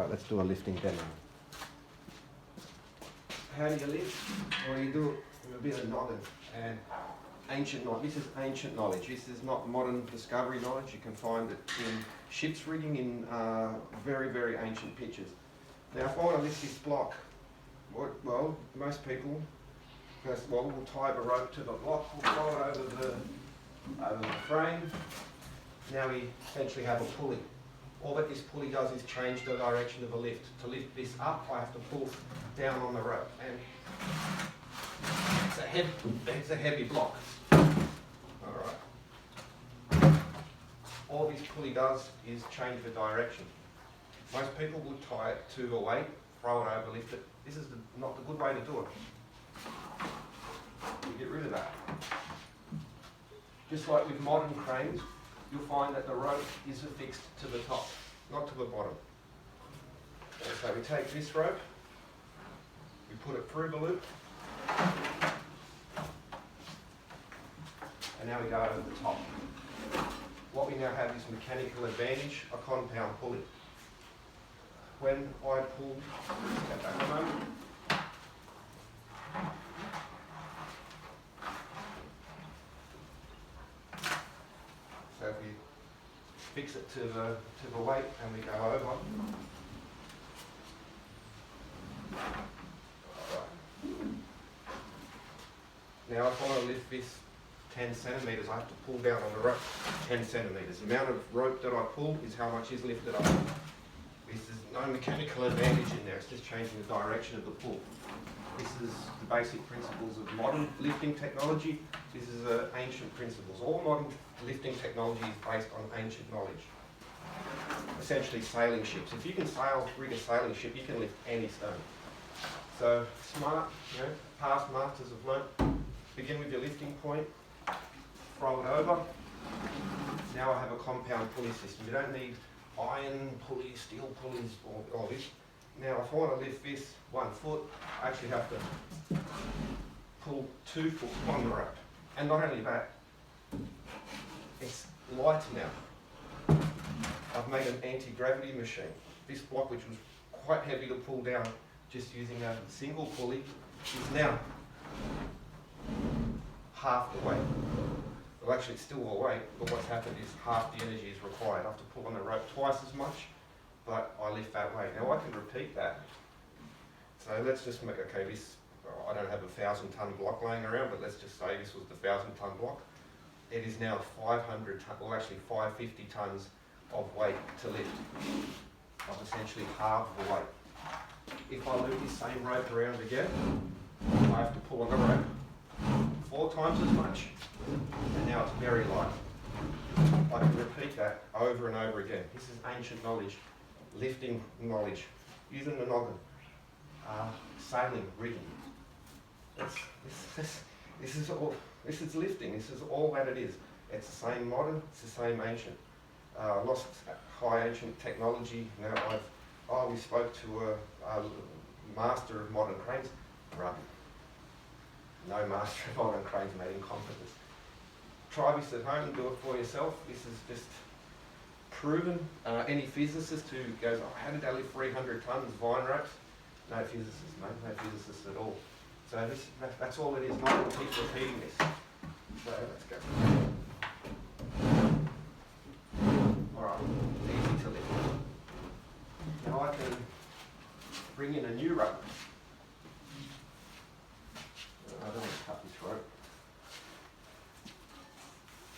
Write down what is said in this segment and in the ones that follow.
Alright, let's do a lifting demo. How do you lift? Well, you do it with a bit of noggin and ancient knowledge. This is ancient knowledge. This is not modern discovery knowledge. You can find it in ship's rigging in very, very ancient pictures. Now, if I want to lift this block, well, most people, first of all, will tie a rope to the block, we'll throw it over the frame. Now we essentially have a pulley. All that this pulley does is change the direction of the lift. To lift this up, I have to pull down on the rope, and it's a heavy block. Alright. All this pulley does is change the direction. Most people would tie it to a weight, throw it over, lift it. This is not the good way to do it. You get rid of that. Just like with modern cranes, you'll find that the rope is affixed to the top, not to the bottom. And so we take this rope, we put it through the loop, and now we go over the top. What we now have is mechanical advantage, a compound pulley. When I pull, get back a moment. So if we fix it to the weight and we go over. Alright. Now if I want to lift this 10 centimetres, I have to pull down on the rope 10 centimetres. The amount of rope that I pull is how much is lifted up. This is no mechanical advantage in there, it's just changing the direction of the pull. This is the basic principles of modern lifting technology. This is ancient principles. All modern lifting technology is based on ancient knowledge. Essentially sailing ships. If you can rig a sailing ship, you can lift any stone. So smart, past masters have learnt. Begin with your lifting point, throw it over. Now I have a compound pulley system. You don't need iron pulleys, steel pulleys, all this. Now if I want to lift this 1 foot, I actually have to pull 2 foot on the rope. And not only that, it's light now. I've made an anti-gravity machine. This block, which was quite heavy to pull down just using a single pulley, is now half the weight. Well, actually it's still all weight, but what's happened is half the energy is required. I have to pull on the rope twice as much, but I lift that weight. Now I can repeat that. So let's just make, okay, this, I don't have a 1,000-ton block laying around, but let's just say this was the 1,000-ton block. It is now 500 tons, or actually 550 tons of weight to lift. I've essentially halved the weight. If I loop this same rope around again, I have to pull on the rope 4 times as much, and now it's very light. I can repeat that over and over again. This is ancient knowledge, lifting knowledge, using the noggin, sailing, rigging. This is lifting. This is all that it is. It's the same modern. It's the same ancient. Lost high ancient technology. Now we spoke to a master of modern cranes. Rubbish. No master of modern cranes made incompetents. Try this at home and do it for yourself. This is just proven. Any physicist who goes, oh, how did they lift 300 tons vine ropes? No physicists, mate. No physicists at all. So that's all it is. Not to keep repeating this. So let's go. Alright, easy to lift. Now I can bring in a new rope. I don't want to cut this rope.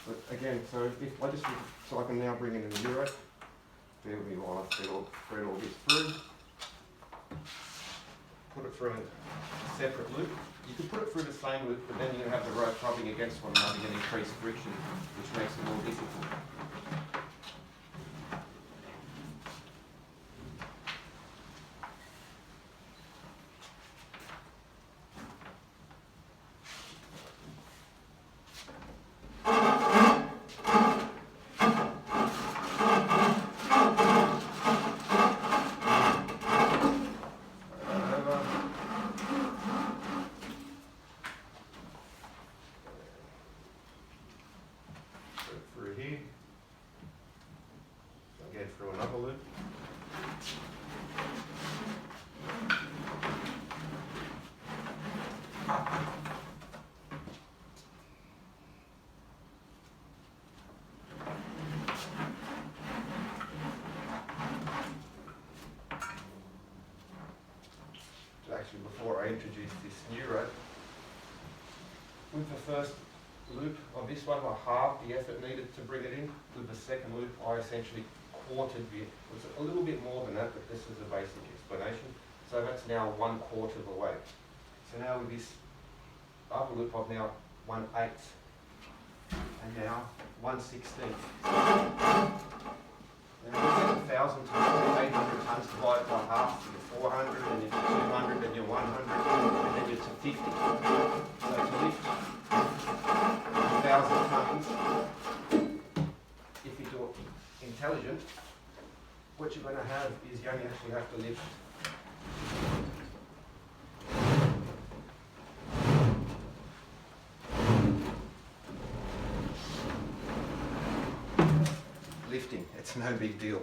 But again, so I can now bring in a new rope. Bear with me while I thread all this through. Put it through a separate loop. You could put it through the same loop, but then you're going to have the rope rubbing against one another and increase friction, which makes it more difficult. Through here. actually before I introduce this new rope. With the first loop on this one, I halved the effort needed to bring it in. With the second loop, I essentially quartered it. It was a little bit more than that, but this is a basic explanation. So that's now 1/4 of the way. So now with this other loop, I've now 1/8, and now 1/16. Now with 1,000 tons, 800 tons divided by half, you get 400, and then 200, then you're 100, and then you're to 50. So to lift 1,000 tons, if you do it intelligent, what you're going to have is you only actually have to lift lifting. It's no big deal.